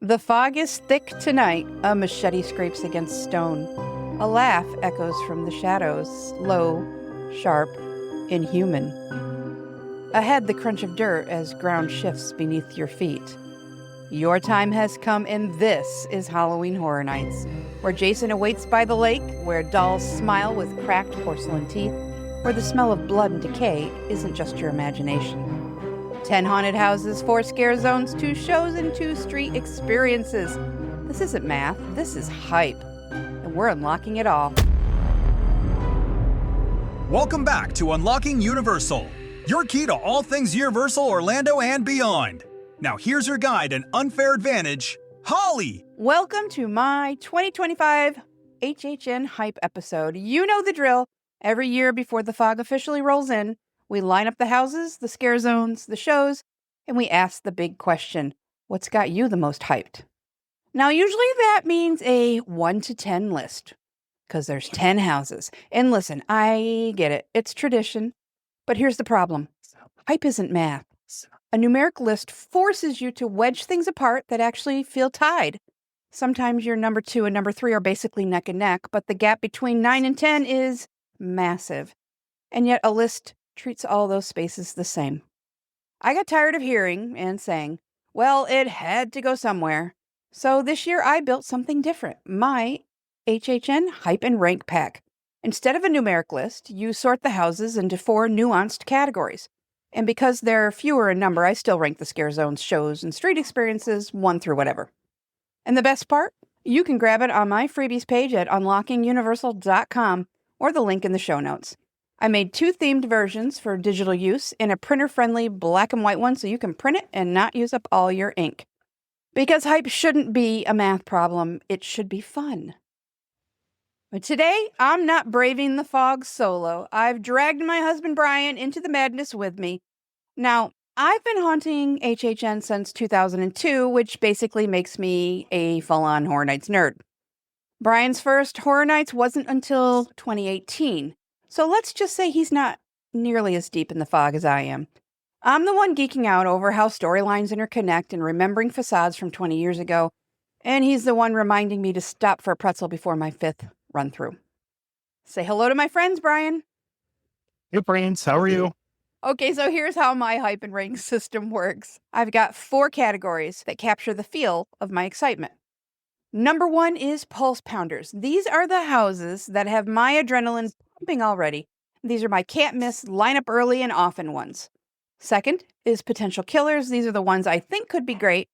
The fog is thick tonight, a machete scrapes against stone. A laugh echoes from the shadows, low, sharp, inhuman. Ahead, the crunch of dirt as ground shifts beneath your feet. Your time has come, and this is Halloween Horror Nights, where Jason awaits by the lake, where dolls smile with cracked porcelain teeth, where the smell of blood and decay isn't just your imagination. 10 haunted houses, 4 scare zones, 2 shows, and 2 street experiences. This isn't math, this is hype, and we're unlocking it all. Welcome back to Unlocking Universal, your key to all things Universal Orlando and beyond. Now here's your guide and unfair advantage, Holly. Welcome to my 2025 HHN Hype episode. You know the drill. Every year before the fog officially rolls in, we line up the houses, the scare zones, the shows, and we ask the big question, what's got you the most hyped? Now, usually that means a 1 to 10 list, because there's 10 houses. And listen, I get it. It's tradition. But here's the problem. Hype isn't math. A numeric list forces you to wedge things apart that actually feel tied. Sometimes your number 2 and number 3 are basically neck and neck, but the gap between 9 and 10 is massive. And yet a list treats all those spaces the same. I got tired of hearing and saying, well, it had to go somewhere. So this year I built something different, my HHN Hype and Rank Pack. Instead of a numeric list, you sort the houses into 4 nuanced categories. And because they're fewer in number, I still rank the scare zones, shows, and street experiences 1 through whatever. And the best part? You can grab it on my freebies page at unlockinguniversal.com or the link in the show notes. I made 2 themed versions for digital use and a printer-friendly black and white one so you can print it and not use up all your ink. Because hype shouldn't be a math problem, it should be fun. But today, I'm not braving the fog solo. I've dragged my husband Brian into the madness with me. Now, I've been haunting HHN since 2002, which basically makes me a full-on Horror Nights nerd. Brian's first Horror Nights wasn't until 2018. So let's just say he's not nearly as deep in the fog as I am. I'm the one geeking out over how storylines interconnect and remembering facades from 20 years ago, and he's the one reminding me to stop for a pretzel before my 5th run through. Say hello to my friends, Brian. Hey, friends. How are you? Okay, so here's how my hype and rank system works. I've got 4 categories that capture the feel of my excitement. Number 1 is pulse pounders. These are the houses that have my adrenaline pumping already. These are my can't miss, line up early and often ones. Second is potential killers. These are the ones I think could be great,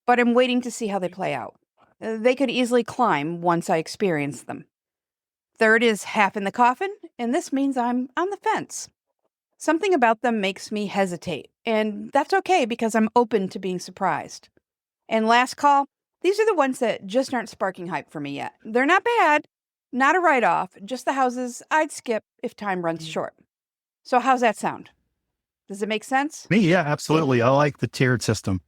but I'm waiting to see how they play out. They could easily climb once I experience them. Third is Half-in-the-Coffin, and this means I'm on the fence. Something about them makes me hesitate, and that's okay because I'm open to being surprised. And last call, these are the ones that just aren't sparking hype for me yet. They're not bad, not a write-off, just the houses I'd skip if time runs short. So how's that sound? Does it make sense? Me, yeah, absolutely. I like the tiered system.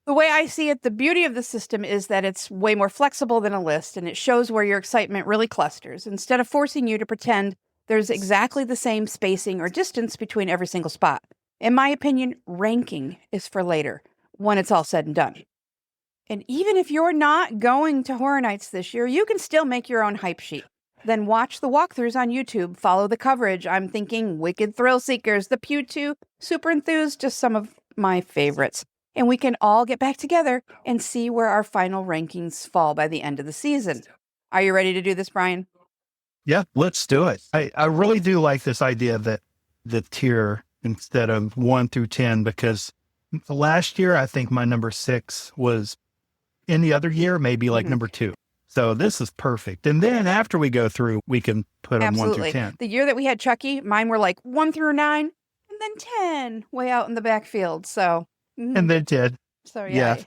The way I see it, the beauty of the system is that it's way more flexible than a list, and it shows where your excitement really clusters, instead of forcing you to pretend there's exactly the same spacing or distance between every single spot. In my opinion, ranking is for later, when it's all said and done. And even if you're not going to Horror Nights this year, you can still make your own hype sheet. Then watch the walkthroughs on YouTube, follow the coverage. I'm thinking Wicked Thrill Seekers, The Pew 2, Super Enthused, just some of my favorites. And we can all get back together and see where our final rankings fall by the end of the season. Are you ready to do this, Brian? Yeah, let's do it. I really do like this idea that the tier instead of 1 through 10, because last year, I think my number 6 was any other year, maybe like number 2. So this is perfect. And then after we go through, we can put them 1 through 10. The year that we had Chucky, mine were like 1 through 9 and then 10 way out in the backfield. So. And then 10. So yeah.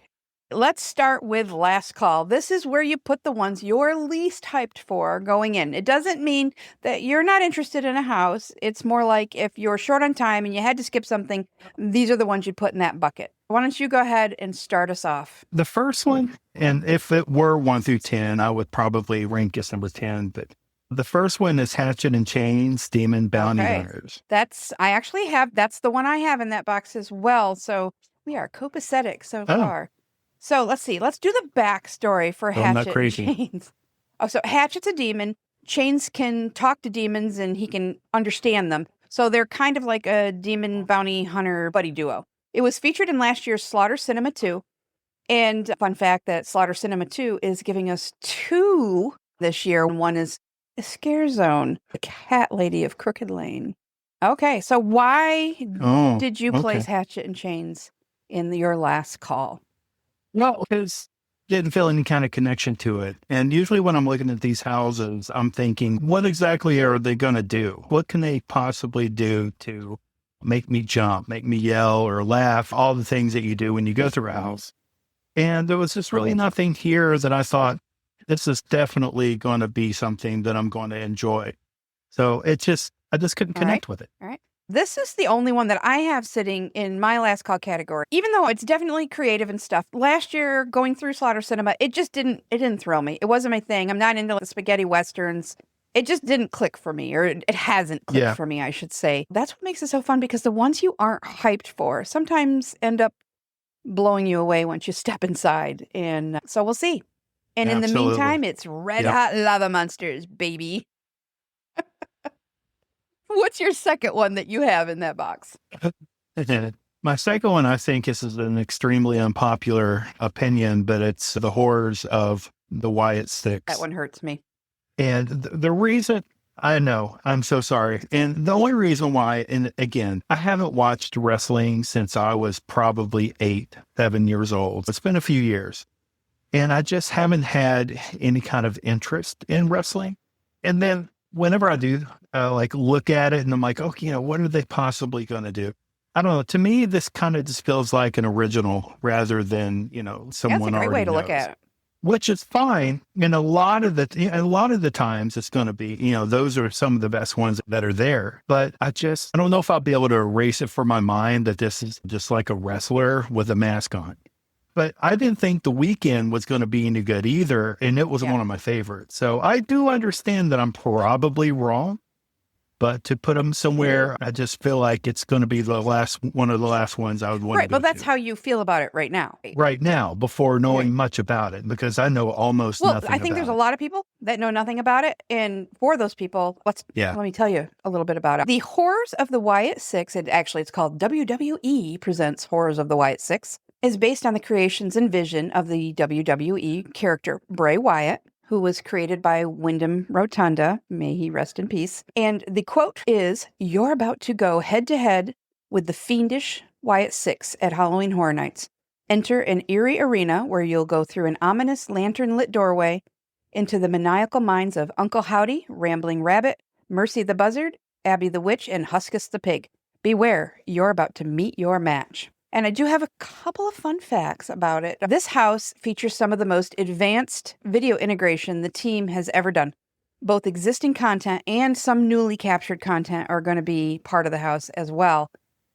Let's start with last call. This is where you put the ones you're least hyped for going in. It doesn't mean that you're not interested in a house. It's more like if you're short on time and you had to skip something, these are the ones you'd put in that bucket. Why don't you go ahead and start us off? The first one, and if it were 1 through 10, I would probably rank as number 10, but the first one is Hatchet and Chains, Demon Bounty Hunters. That's the one I have in that box as well. So we are copacetic so far. So let's see. Let's do the backstory for I'm not Hatchet and crazy. Chains. Oh, so Hatchet's a demon. Chains can talk to demons and he can understand them. So they're kind of like a demon bounty hunter buddy duo. It was featured in last year's Slaughter Cinema 2. And fun fact that Slaughter Cinema 2 is giving us 2 this year. One is a Scare Zone, the Cat Lady of Crooked Lane. Okay, so why did you place Hatchet and Chains in your last call? Well, because didn't feel any kind of connection to it. And usually when I'm looking at these houses, I'm thinking, what exactly are they going to do? What can they possibly do to make me jump, make me yell or laugh, all the things that you do when you go through a house. And there was just really nothing here that I thought, this is definitely going to be something that I'm going to enjoy. So I just couldn't connect with it. All right. This is the only one that I have sitting in my last call category. Even though it's definitely creative and stuff, last year going through Slaughter Cinema, it didn't thrill me. It wasn't my thing. I'm not into the spaghetti westerns. It just didn't click for me, or it hasn't clicked for me, I should say. That's what makes it so fun, because the ones you aren't hyped for sometimes end up blowing you away once you step inside. And so we'll see. And in the meantime, it's Red Hot Lava Monsters, baby. What's your second one that you have in that box? My second one, I think this is an extremely unpopular opinion, but it's the horrors of the Wyatt Six. That one hurts me. And the reason, I know, I'm so sorry. And the only reason why, and again, I haven't watched wrestling since I was probably 7 years old. It's been a few years. And I just haven't had any kind of interest in wrestling. And then whenever I do, look at it and I'm like, okay, what are they possibly going to do? I don't know. To me, this kind of just feels like an original rather than, someone already knows. That's a great way to look at it. Which is fine. And a lot of the times it's going to be, those are some of the best ones that are there. But I don't know if I'll be able to erase it from my mind that this is just like a wrestler with a mask on. But I didn't think The Weeknd was going to be any good either. And it was one of my favorites. So I do understand that I'm probably wrong. But to put them somewhere, I just feel like it's going to be one of the last ones I would want to go Right, but that's how you feel about it right now. Right now, before knowing much about it, because I know almost nothing about it. I think there's a lot of people that know nothing about it. And for those people, let me tell you a little bit about it. The Horrors of the Wyatt Six, it's called WWE Presents Horrors of the Wyatt Six, is based on the creations and vision of the WWE character Bray Wyatt, who was created by Wyndham Rotunda. May he rest in peace. And the quote is, "You're about to go head-to-head with the fiendish Wyatt Six at Halloween Horror Nights. Enter an eerie arena where you'll go through an ominous lantern-lit doorway into the maniacal minds of Uncle Howdy, Rambling Rabbit, Mercy the Buzzard, Abby the Witch, and Huskus the Pig. Beware, you're about to meet your match." And I do have a couple of fun facts about it. This house features some of the most advanced video integration the team has ever done. Both existing content and some newly captured content are going to be part of the house as well.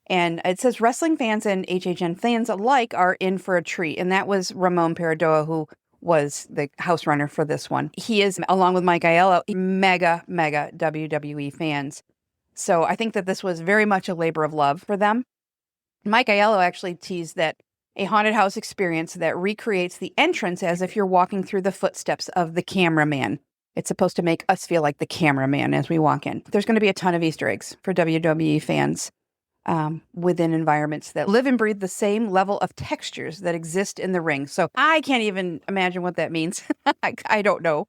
And it says wrestling fans and HHN fans alike are in for a treat. And that was Ramon Peredoa, who was the house runner for this one. He is, along with Mike Aiello, mega WWE fans. So I think that this was very much a labor of love for them. Mike Aiello actually teased that a haunted house experience that recreates the entrance as if you're walking through the footsteps of the cameraman. It's supposed to make us feel like the cameraman as we walk in. There's going to be a ton of Easter eggs for WWE fans within environments that live and breathe the same level of textures that exist in the ring. So I can't even imagine what that means. I don't know.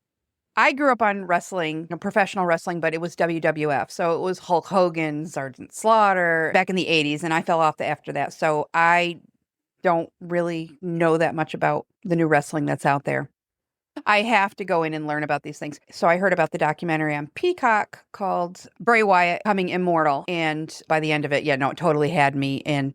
I grew up on wrestling, professional wrestling, but it was WWF. So it was Hulk Hogan, Sergeant Slaughter back in the 80s, and I fell off after that. So I don't really know that much about the new wrestling that's out there. I have to go in and learn about these things. So I heard about the documentary on Peacock called Bray Wyatt Becoming Immortal. And by the end of it, it totally had me. And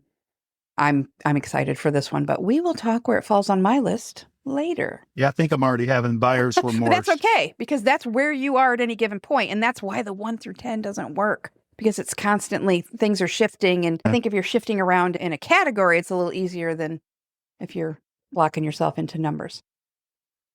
I'm excited for this one. But we will talk where it falls on my list later. Yeah, I think I'm already having buyer's remorse. That's okay, because that's where you are at any given point. And that's why the 1 through 10 doesn't work, because it's constantly, things are shifting. And I think if you're shifting around in a category, it's a little easier than if you're blocking yourself into numbers.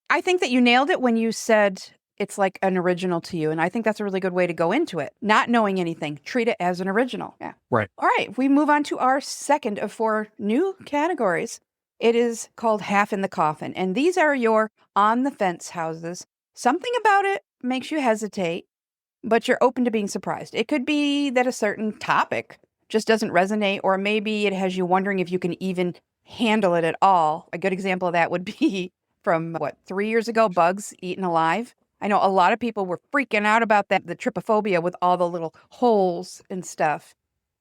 I think that you nailed it when you said it's like an original to you. And I think that's a really good way to go into it. Not knowing anything, treat it as an original. Yeah. Right. All right. We move on to our second of 4 new categories. It is called Half-in-the-Coffin. And these are your on-the-fence houses. Something about it makes you hesitate, but you're open to being surprised. It could be that a certain topic just doesn't resonate, or maybe it has you wondering if you can even handle it at all. A good example of that would be from, 3 years ago, bugs eaten alive. I know a lot of people were freaking out about that, the trypophobia with all the little holes and stuff.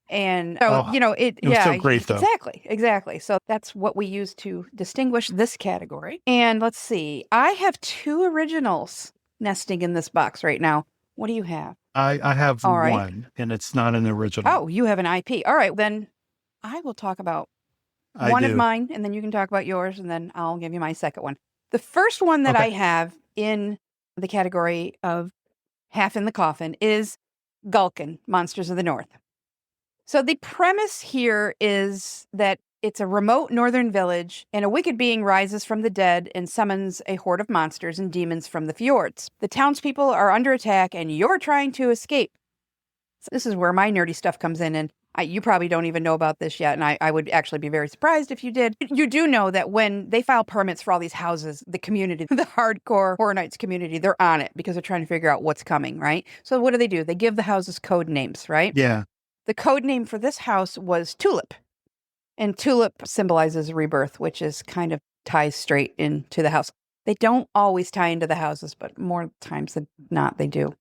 And so, it was so great, though. Exactly. So that's what we use to distinguish this category. And let's see, I have 2 originals nesting in this box right now. What do you have? I have All right. one, and it's not an original. Oh, you have an IP. All right, then I will talk about one of mine, and then you can talk about yours, and then I'll give you my second one. The first one that I have in the category of Half-in-the-Coffin is Gulkin, Monsters of the North. So the premise here is that it's a remote northern village, and a wicked being rises from the dead and summons a horde of monsters and demons from the fjords. The townspeople are under attack, and you're trying to escape. So this is where my nerdy stuff comes in, and you probably don't even know about this yet, and I would actually be very surprised if you did. You do know that when they file permits for all these houses, the community, the hardcore Horror Nights community, they're on it because they're trying to figure out what's coming, right? So what do? They give the houses code names, right? Yeah. The code name for this house was Tulip. And Tulip symbolizes rebirth, which is kind of ties straight into the house. They don't always tie into the houses, but more times than not, they do.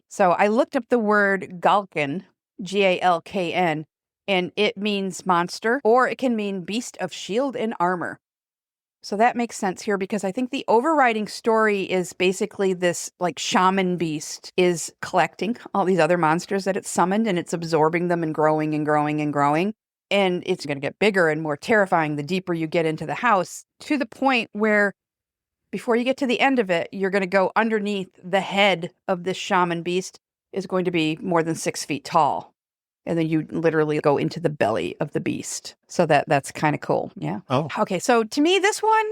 So I looked up the word Galkin, Galkn, and it means monster, or it can mean beast of shield and armor. So that makes sense here because I think the overriding story is basically this like shaman beast is collecting all these other monsters that it's summoned, and it's absorbing them and growing and growing and growing. And it's going to get bigger and more terrifying the deeper you get into the house, to the point where before you get to the end of it, you're going to go underneath the head of this shaman beast is going to be more than 6 feet tall. And then you literally go into the belly of the beast. So that's kind of cool. Yeah. Oh. Okay. So to me, this one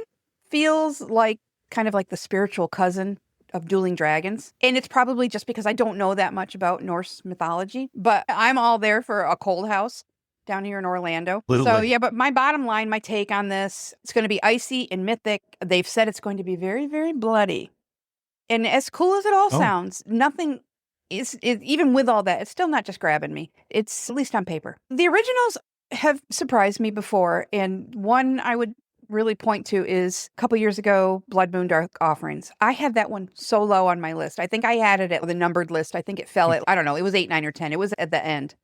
feels like kind of like the spiritual cousin of Dueling Dragons. And it's probably just because I don't know that much about Norse mythology, but I'm all there for a cold house down here in Orlando. Literally. So yeah, but my bottom line, my take on this, it's going to be icy and mythic. They've said it's going to be very, very bloody. And as cool as it all sounds, nothing is even with all that, it's still not just grabbing me. It's at least on paper. The originals have surprised me before. And one I would really point to is a couple years ago, Blood Moon Dark Offerings. I had that one so low on my list. I think I had it at the numbered list. I think it fell at, I don't know, it was 8, 9, or 10. It was at the end.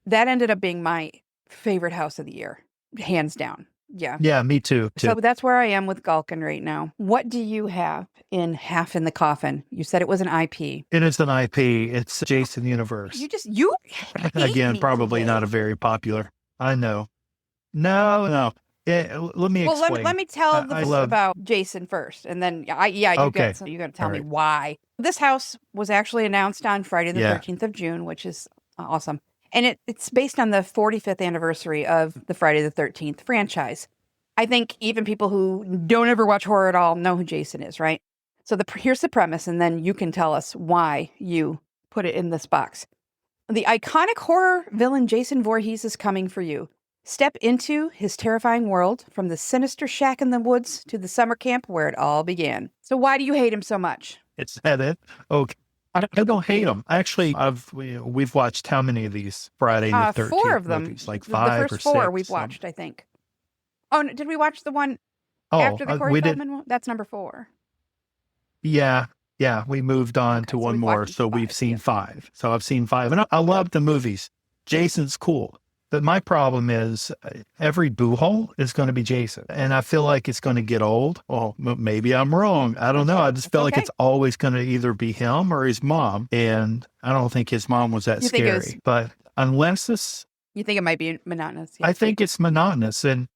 That ended up being my favorite house of the year, hands down. Yeah. Yeah, me too. So that's where I am with Gulkin right now. What do you have in Half-in-the-Coffin? You said it was an IP. It is an IP. It's Jason Universe. You Again, probably not a very popular. I know. No. Let me explain. Well, let me tell about Jason first, and then you got to tell me why. This house was actually announced on Friday the 13th of June, which is awesome. And it's based on the 45th anniversary of the Friday the 13th franchise. I think even people who don't ever watch horror at all know who Jason is, right? So here's the premise, and then you can tell us why you put it in this box. The iconic horror villain Jason Voorhees is coming for you. Step into his terrifying world, from the sinister shack in the woods to the summer camp where it all began. So why do you hate him so much? It's it. Okay. I don't hate them. Actually, we've watched how many of these Friday the 13th 4 of them. movies? Like 5 the first or 4 6. we've watched, I think. Oh, no, did we watch the one after the Corey Feldman one? That's number 4. Yeah, we moved on to one more, so we've seen 5. So I've seen 5, and I love the movies. Jason's cool. But my problem is every boo hole is going to be Jason. And I feel like it's going to get old. Well, maybe I'm wrong. I don't know. I just feel like it's always going to either be him or his mom. And I don't think his mom was that scary. But unless it's... You think it might be monotonous? Yeah. I think it's monotonous. And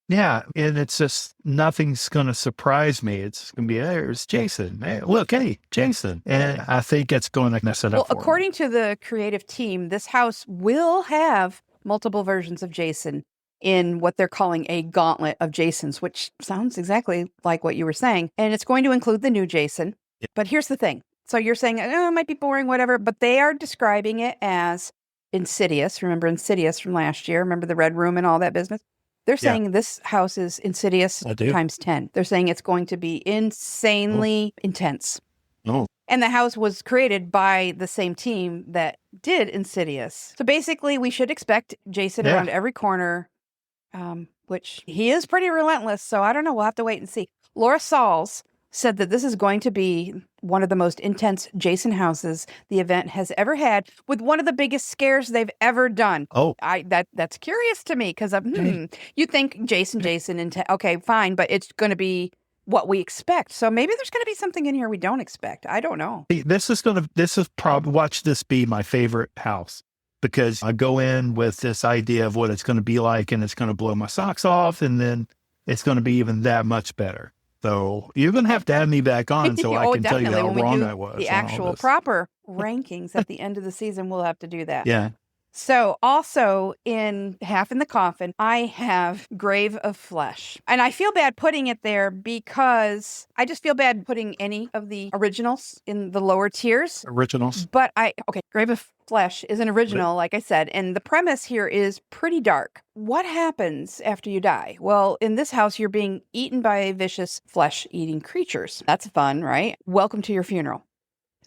yeah, and it's just, nothing's going to surprise me. It's going to be, hey, there's Jason. Hey, look, hey, Jason. And I think it's going to mess it up. Well, according to the creative team, this house will have multiple versions of Jason in what they're calling a gauntlet of Jasons, which sounds exactly like what you were saying. And it's going to include the new Jason. Yeah. But here's the thing. So you're saying, it might be boring, whatever, but they are describing it as Insidious. Remember Insidious from last year? Remember the Red Room and all that business? They're saying this house is Insidious times 10. They're saying it's going to be insanely intense. Oh. And the house was created by the same team that did Insidious. So basically, we should expect Jason around every corner, which he is pretty relentless. So I don't know. We'll have to wait and see. Laura Sauls said that this is going to be one of the most intense Jason houses the event has ever had, with one of the biggest scares they've ever done. Oh, that's curious to me because you think Jason, okay, fine, but it's going to be what we expect. So maybe there's going to be something in here we don't expect. I don't know. This is probably, watch this be my favorite house, because I go in with this idea of what it's going to be like, and it's going to blow my socks off, and then it's going to be even that much better. So you're going to have to have me back on so I can tell you how wrong I was. The actual proper rankings at the end of the season, we'll have to do that. Yeah. So also in Half-in-the-Coffin, I have Grave of Flesh. And I feel bad putting it there because I just feel bad putting any of the originals in the lower tiers. Originals. But Grave of Flesh is an original, like I said, and the premise here is pretty dark. What happens after you die? Well, in this house, you're being eaten by vicious flesh-eating creatures. That's fun, right? Welcome to your funeral.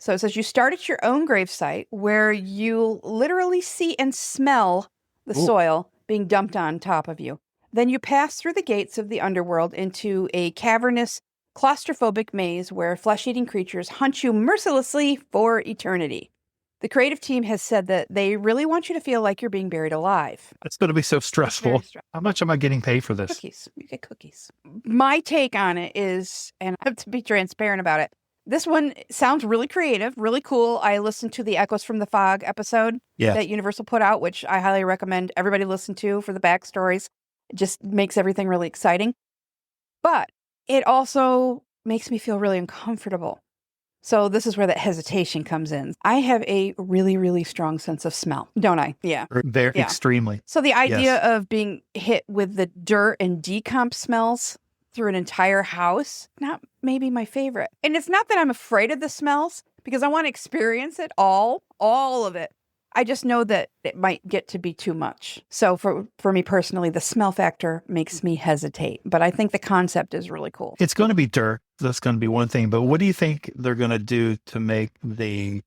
So it says you start at your own gravesite where you literally see and smell the soil being dumped on top of you. Then you pass through the gates of the underworld into a cavernous, claustrophobic maze where flesh-eating creatures hunt you mercilessly for eternity. The creative team has said that they really want you to feel like you're being buried alive. It's going to be so stressful. How much am I getting paid for this? Cookies. You get cookies. My take on it is, and I have to be transparent about it, this one sounds really creative, really cool. I listened to the Echoes from the Fog episode that Universal put out, which I highly recommend everybody listen to for the backstories. It just makes everything really exciting. But it also makes me feel really uncomfortable. So this is where that hesitation comes in. I have a really, really strong sense of smell, don't I? Yeah. Very extremely. So the idea of being hit with the dirt and decomp smells through an entire house, not maybe my favorite. And it's not that I'm afraid of the smells, because I want to experience it all of it. I just know that it might get to be too much. So for me personally, the smell factor makes me hesitate. But I think the concept is really cool. It's going to be dirt. That's going to be one thing. But what do you think they're going to do to make the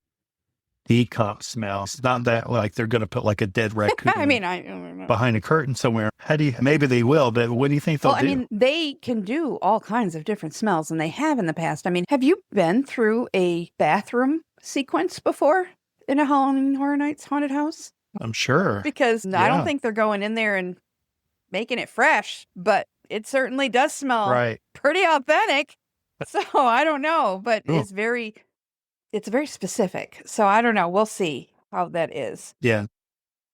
decomp smell? It's not that like they're going to put like a dead raccoon I don't know. Behind a curtain somewhere. Maybe they will, but what do you think they'll do? They can do all kinds of different smells, and they have in the past. Have you been through a bathroom sequence before in a Halloween Horror Nights haunted house? I'm sure. Because I don't think they're going in there and making it fresh, but it certainly does smell pretty authentic. So I don't know, but it's very specific. So I don't know. We'll see how that is. Yeah.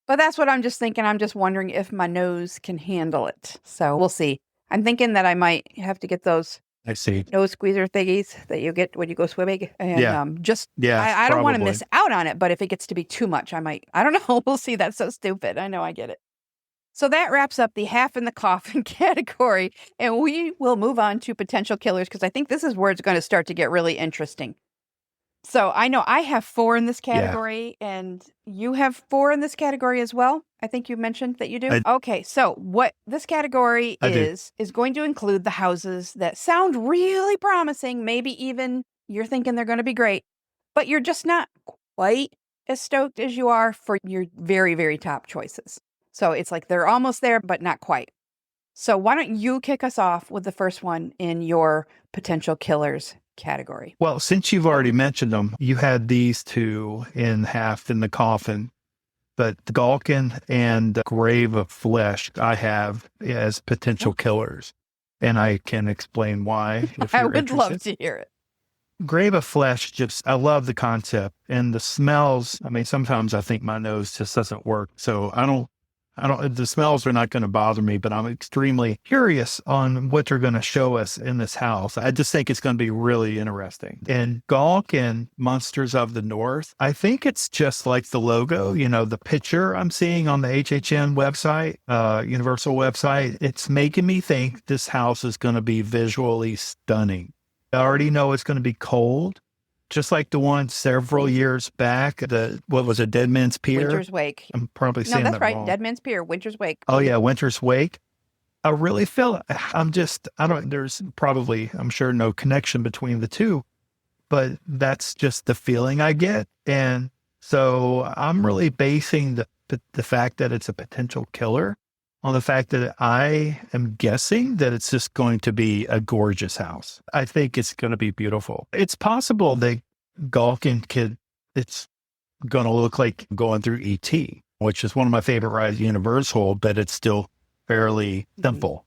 But that's what I'm just thinking. I'm just wondering if my nose can handle it. So we'll see. I'm thinking that I might have to get those nose squeezer thingies that you get when you go swimming. And I don't want to miss out on it. But if it gets to be too much, I might. I don't know. We'll see. That's so stupid. I know. I get it. So that wraps up the Half-in-the-Coffin category. And we will move on to potential killers, because I think this is where it's going to start to get really interesting. So I know I have 4 in this category, and you have 4 in this category as well. I think you mentioned that you do. Okay, so what this category is going to include the houses that sound really promising. Maybe even you're thinking they're going to be great, but you're just not quite as stoked as you are for your very, very top choices. So it's like they're almost there, but not quite. So why don't you kick us off with the first one in your potential killers category? Well, since you've already mentioned them, you had these 2 in Half-in-the-Coffin, but the Galkin and Grave of Flesh I have as potential killers, and I can explain why. If I you're would interested. love to hear it. Grave of Flesh, I love the concept, and the smells. Sometimes I think my nose just doesn't work, so the smells are not going to bother me, but I'm extremely curious on what they're going to show us in this house. I just think it's going to be really interesting. And Galkin, Monsters of the North, I think it's just like the logo, the picture I'm seeing on the HHN website, Universal website. It's making me think this house is going to be visually stunning. I already know it's going to be cold. Just like the one several years back, what was it, Dead Man's Pier? Winter's Wake. I'm probably saying that wrong. Dead Man's Pier, Winter's Wake. Oh, yeah, Winter's Wake. I really feel there's probably, I'm sure, no connection between the two, but that's just the feeling I get. And so I'm really basing the fact that it's a potential killer on the fact that I am guessing that it's just going to be a gorgeous house. I think it's going to be beautiful. It's possible that it's going to look like going through ET, which is one of my favorite rides, Universal, but it's still fairly simple.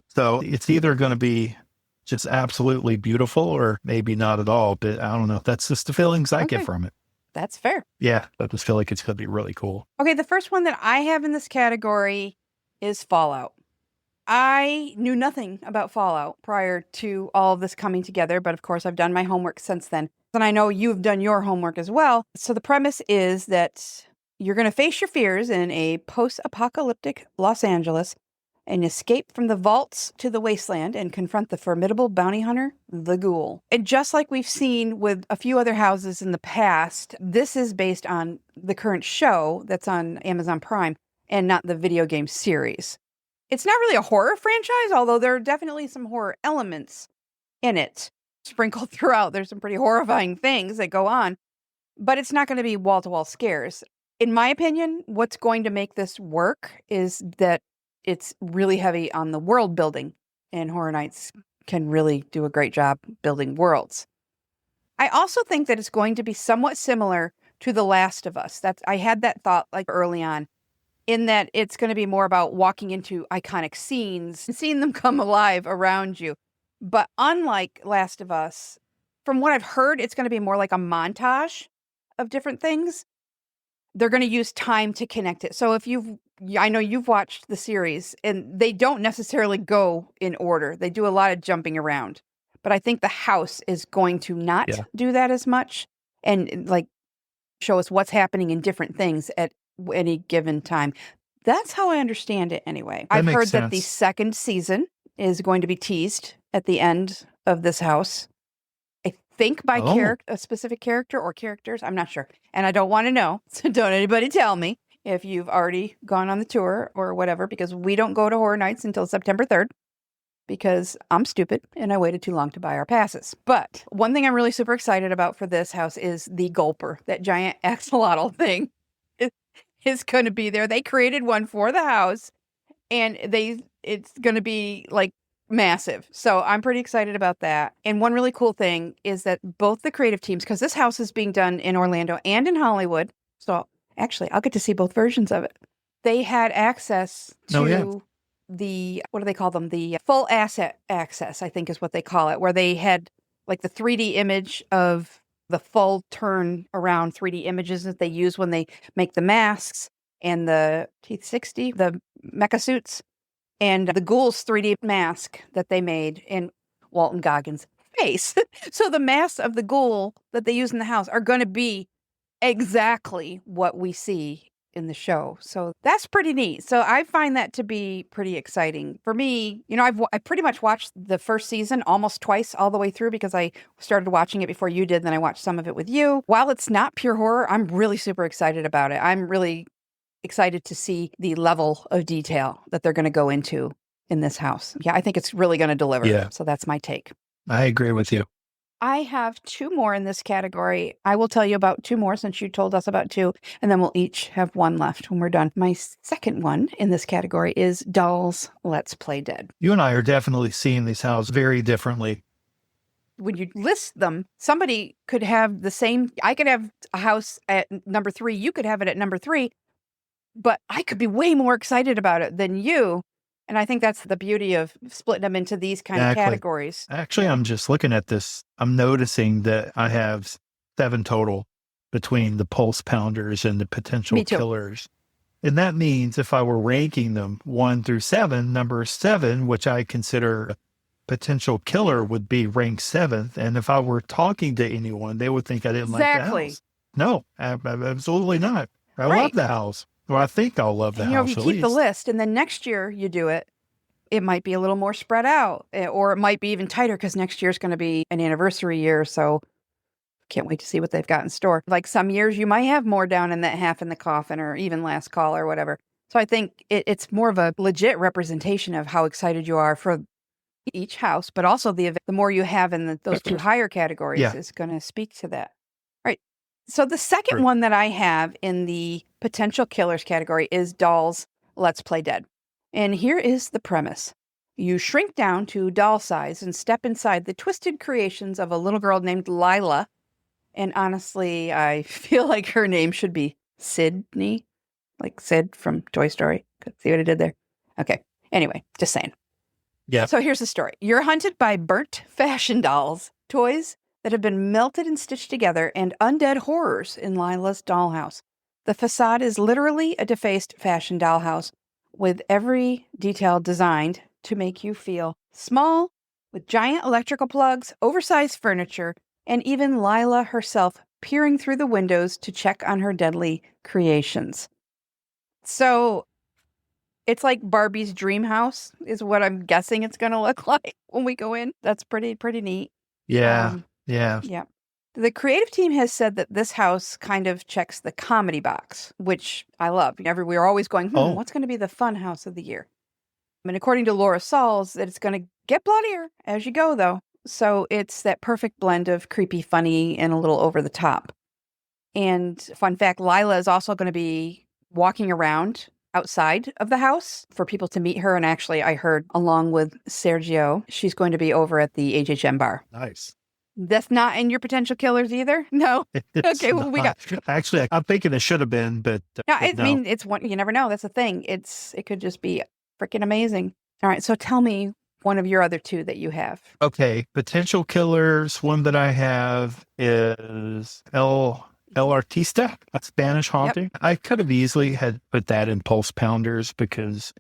So it's either going to be just absolutely beautiful or maybe not at all, but I don't know. That's just the feelings I get from it. That's fair. Yeah, I just feel like it's going to be really cool. Okay, the first one that I have in this category is Fallout. I knew nothing about Fallout prior to all of this coming together, but of course I've done my homework since then. And I know you've done your homework as well. So the premise is that you're going to face your fears in a post-apocalyptic Los Angeles and escape from the vaults to the wasteland and confront the formidable bounty hunter, the Ghoul. And just like we've seen with a few other houses in the past, this is based on the current show that's on Amazon Prime and not the video game series. It's not really a horror franchise, although there are definitely some horror elements in it sprinkled throughout. There's some pretty horrifying things that go on, but it's not going to be wall-to-wall scares. In my opinion, what's going to make this work is that it's really heavy on the world building, and Horror Nights can really do a great job building worlds. I also think that it's going to be somewhat similar to The Last of Us. I had that thought like early on, in that it's going to be more about walking into iconic scenes and seeing them come alive around you. But unlike Last of Us, from what I've heard, it's going to be more like a montage of different things. They're going to use time to connect it. So I know you've watched the series, and they don't necessarily go in order. They do a lot of jumping around. But I think the house is going to not do that as much and like show us what's happening in different things at any given time. That's how I understand it anyway. I've heard that the second season is going to be teased at the end of this house. I think by a specific character or characters. I'm not sure. And I don't want to know. So don't anybody tell me if you've already gone on the tour or whatever, because we don't go to Horror Nights until September 3rd because I'm stupid and I waited too long to buy our passes. But one thing I'm really super excited about for this house is the gulper, that giant axolotl thing is going to be there. They created one for the house and it's going to be like massive. So I'm pretty excited about that. And one really cool thing is that both the creative teams, because this house is being done in Orlando and in Hollywood. So actually, I'll get to see both versions of it. They had access to the, what do they call them? The full asset access, I think is what they call it, where they had like the 3D image of the full turn around 3D images that they use when they make the masks and the T-60, the mecha suits, and the Ghoul's 3D mask that they made in Walton Goggins' face. So the masks of the Ghoul that they use in the house are going to be exactly what we see in the show. So that's pretty neat. So I find that to be pretty exciting. For me, I pretty much watched the first season almost twice all the way through because I started watching it before you did. Then I watched some of it with you. While it's not pure horror, I'm really super excited about it. I'm really excited to see the level of detail that they're going to go into in this house. Yeah, I think it's really going to deliver. Yeah. So that's my take. I agree with you. I have two more in this category. I will tell you about two more since you told us about two, and then we'll each have one left when we're done. My second one in this category is Dolls Let's Play Dead. You and I are definitely seeing these houses very differently. When you list them, somebody could have the same. I could have a house at number 3. You could have it at number 3, but I could be way more excited about it than you. And I think that's the beauty of splitting them into these kind of categories. Actually, I'm just looking at this. I'm noticing that I have 7 total between the pulse pounders and the potential killers. And that means if I were ranking them 1 through 7, number 7, which I consider a potential killer, would be ranked 7th. And if I were talking to anyone, they would think I didn't like the house. No, absolutely not. I love the house. Well, I think I'll love the house. If you keep the list and then next year you do it, it might be a little more spread out, or it might be even tighter because next year's going to be an anniversary year. So can't wait to see what they've got in store. Like some years you might have more down in that Half-in-the-Coffin or even Last Call or whatever. So I think it's more of a legit representation of how excited you are for each house, but also the more you have in those two higher categories is going to speak to that. All right. So the second one that I have in the potential killers category is Dolls Let's Play Dead. And here is the premise. You shrink down to doll size and step inside the twisted creations of a little girl named Lila. And honestly, I feel like her name should be Sydney, like Sid from Toy Story. See what I did there? Okay. Anyway, just saying. Yeah. So here's the story. You're hunted by burnt fashion dolls, toys that have been melted and stitched together, and undead horrors in Lila's dollhouse. The facade is literally a defaced fashion dollhouse with every detail designed to make you feel small, with giant electrical plugs, oversized furniture, and even Lila herself peering through the windows to check on her deadly creations. So it's like Barbie's dream house is what I'm guessing it's going to look like when we go in. That's pretty neat. Yeah. Yeah. The creative team has said that this house kind of checks the comedy box, which I love. We're always going, what's going to be the fun house of the year? And according to Laura Sauls, that it's going to get bloodier as you go, though. So it's that perfect blend of creepy, funny, and a little over the top. And fun fact, Lila is also going to be walking around outside of the house for people to meet her. And actually, I heard along with Sergio, she's going to be over at the HHN bar. Nice. That's not in your potential killers either? No. Okay, well, we got. Actually, I'm thinking it should have been, but no, I mean, it's one. You never know. That's the thing. It could just be freaking amazing. All right, so tell me one of your other two that you have. Okay, potential killers. One that I have is El Artista, a Spanish haunting. Yep. I could have easily had put that in Pulse Pounders because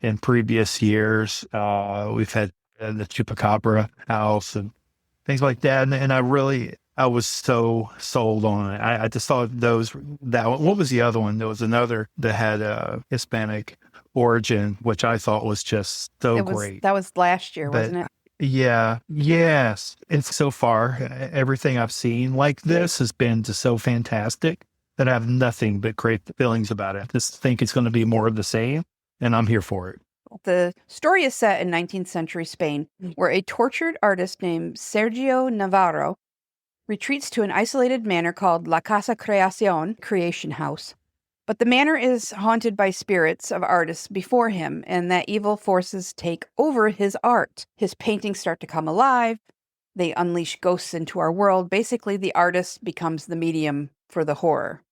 in previous years we've had the Chupacabra house and things like that, and I was so sold on it. I just thought that one. What was the other one? There was another that had a Hispanic origin, which I thought was just so great. That was last year, wasn't it? Yeah. Yes. It's so far, everything I've seen like this has been just so fantastic that I have nothing but great feelings about it. I just think it's going to be more of the same, and I'm here for it. The story is set in 19th century Spain, where a tortured artist named Sergio Navarro retreats to an isolated manor called La Casa Creación, Creation House. But the manor is haunted by spirits of artists before him, and that evil forces take over his art. His paintings start to come alive. They unleash ghosts into our world. Basically, the artist becomes the medium for the horror.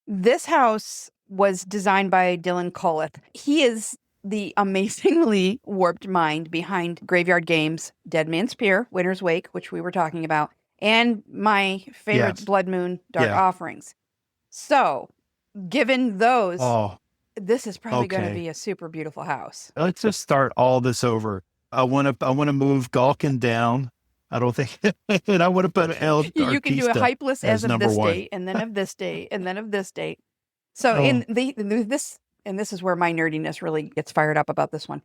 This house was designed by Dylan Coleth. He is the amazingly warped mind behind Graveyard Games, Dead Man's Pier, Winter's Wake, which we were talking about, and my favorite Blood Moon, Dark Offerings. So, given those, this is probably going to be a super beautiful house. Let's just start all this over. I want to move Galkin down. I don't think, and I would have put El Artista. You can do a hype list as of this date, and then of this date, and then of this date. So this is where my nerdiness really gets fired up about this one.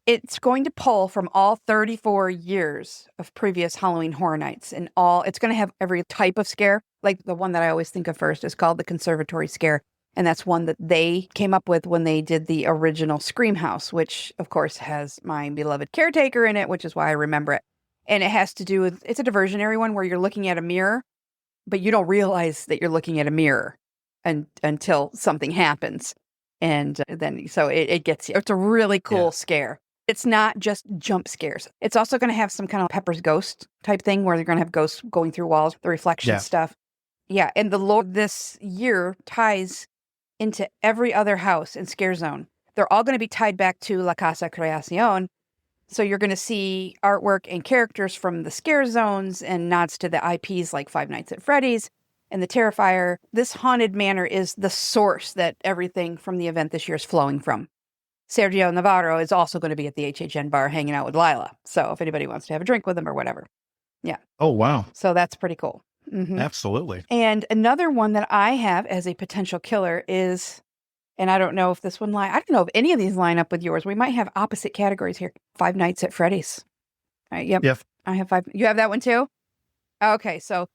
It's going to pull from all 34 years of previous Halloween Horror Nights, and it's going to have every type of scare. Like the one that I always think of first is called the Conservatory Scare. And that's one that they came up with when they did the original Scream House, which of course has my beloved caretaker in it, which is why I remember it. And it has to do with, it's a diversionary one where you're looking at a mirror, but you don't realize that you're looking at a mirror until something happens. And then, so it gets you. It's a really cool scare. It's not just jump scares. It's also going to have some kind of Pepper's Ghost type thing where they're going to have ghosts going through walls, the reflection stuff. Yeah. And the lore this year ties into every other house in Scare Zone. They're all going to be tied back to La Casa Creación. So you're going to see artwork and characters from the Scare Zones and nods to the IPs like Five Nights at Freddy's and the Terrifier. This haunted manor is the source that everything from the event this year is flowing from. Sergio Navarro is also going to be at the HHN bar hanging out with Lila. So if anybody wants to have a drink with him or whatever. Yeah. Oh, wow. So that's pretty cool. Mm-hmm. Absolutely. And another one that I have as a potential killer is, and I don't know if this one I don't know if any of these line up with yours. We might have opposite categories here. Five Nights at Freddy's. All right. Yep. I have five. You have that one too? Okay. So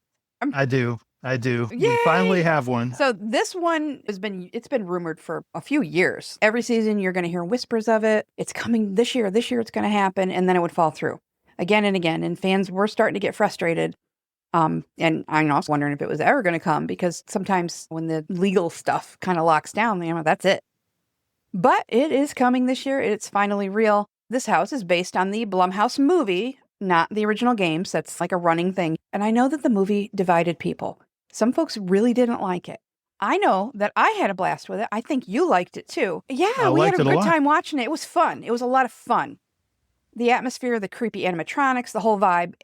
I do. I do. Yay! We finally have one. So this one it's been rumored for a few years. Every season you're going to hear whispers of it. It's coming this year it's going to happen, and then it would fall through again and again, and fans were starting to get frustrated. And I'm also wondering if it was ever going to come, because sometimes when the legal stuff kind of locks down, that's it. But it is coming this year. It's finally real. This house is based on the Blumhouse movie, not the original games. That's like a running thing. And I know that the movie divided people. Some folks really didn't like it. I know that I had a blast with it. I think you liked it too. Yeah, we had a good time watching it. It was fun. It was a lot of fun. The atmosphere, the creepy animatronics, the whole vibe.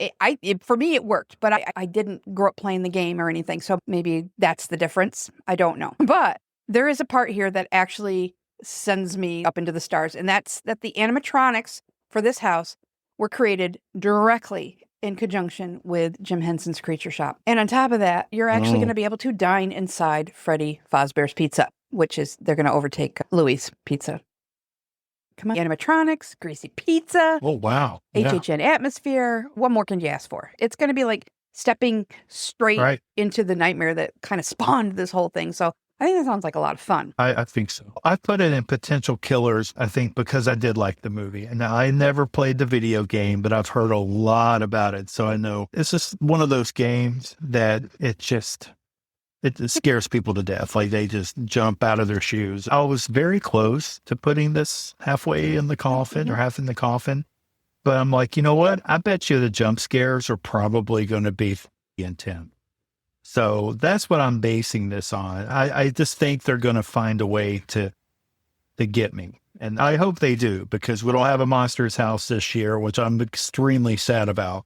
For me, it worked, but I didn't grow up playing the game or anything. So maybe that's the difference. I don't know. But there is a part here that actually sends me up into the stars. And that's that the animatronics for this house were created directly in conjunction with Jim Henson's Creature Shop. And on top of that, you're actually going to be able to dine inside Freddy Fazbear's Pizza, which is, they're going to overtake Louis' Pizza. Come on, animatronics, greasy pizza. Oh, wow. HHN atmosphere. What more can you ask for? It's going to be like stepping straight into the nightmare that kind of spawned this whole thing. So I think that sounds like a lot of fun. I think so. I put it in potential killers, I think, because I did like the movie. And I never played the video game, but I've heard a lot about it. So I know it's just one of those games that it scares people to death. Like they just jump out of their shoes. I was very close to putting this halfway in the coffin or half in the coffin. But I'm like, you know what? I bet you the jump scares are probably going to be intense. So that's what I'm basing this on. I just think they're going to find a way to get me. And I hope they do, because we don't have a Monsters House this year, which I'm extremely sad about.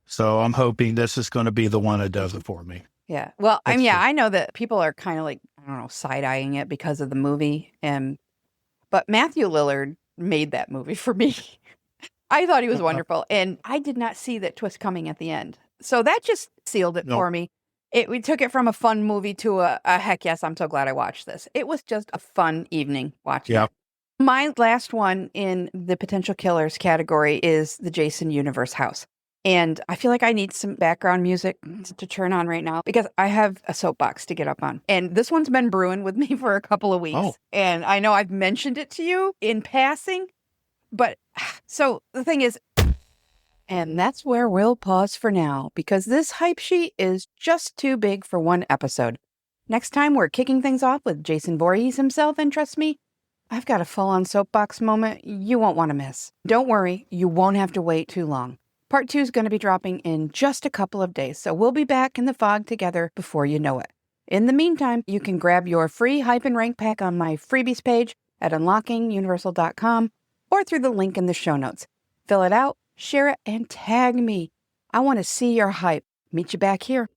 So I'm hoping this is going to be the one that does it for me. Yeah. Well, I know that people are kind of like, I don't know, side-eyeing it because of the movie. But Matthew Lillard made that movie for me. I thought he was wonderful. And I did not see that twist coming at the end. So that just sealed it for me. We took it from a fun movie to a heck yes, I'm so glad I watched this. It was just a fun evening watching it. My last one in the potential killers category is the Jason Universe house. And I feel like I need some background music to turn on right now, because I have a soapbox to get up on. And this one's been brewing with me for a couple of weeks. And I know I've mentioned it to you in passing. But so the thing is, and that's where we'll pause for now, because this hype sheet is just too big for one episode. Next time, we're kicking things off with Jason Voorhees himself, and trust me, I've got a full-on soapbox moment you won't want to miss. Don't worry, you won't have to wait too long. Part 2 is going to be dropping in just a couple of days, so we'll be back in the fog together before you know it. In the meantime, you can grab your free Hype and Rank pack on my freebies page at unlockinguniversal.com or through the link in the show notes. Fill it out, share it, and tag me. I want to see your hype. Meet you back here.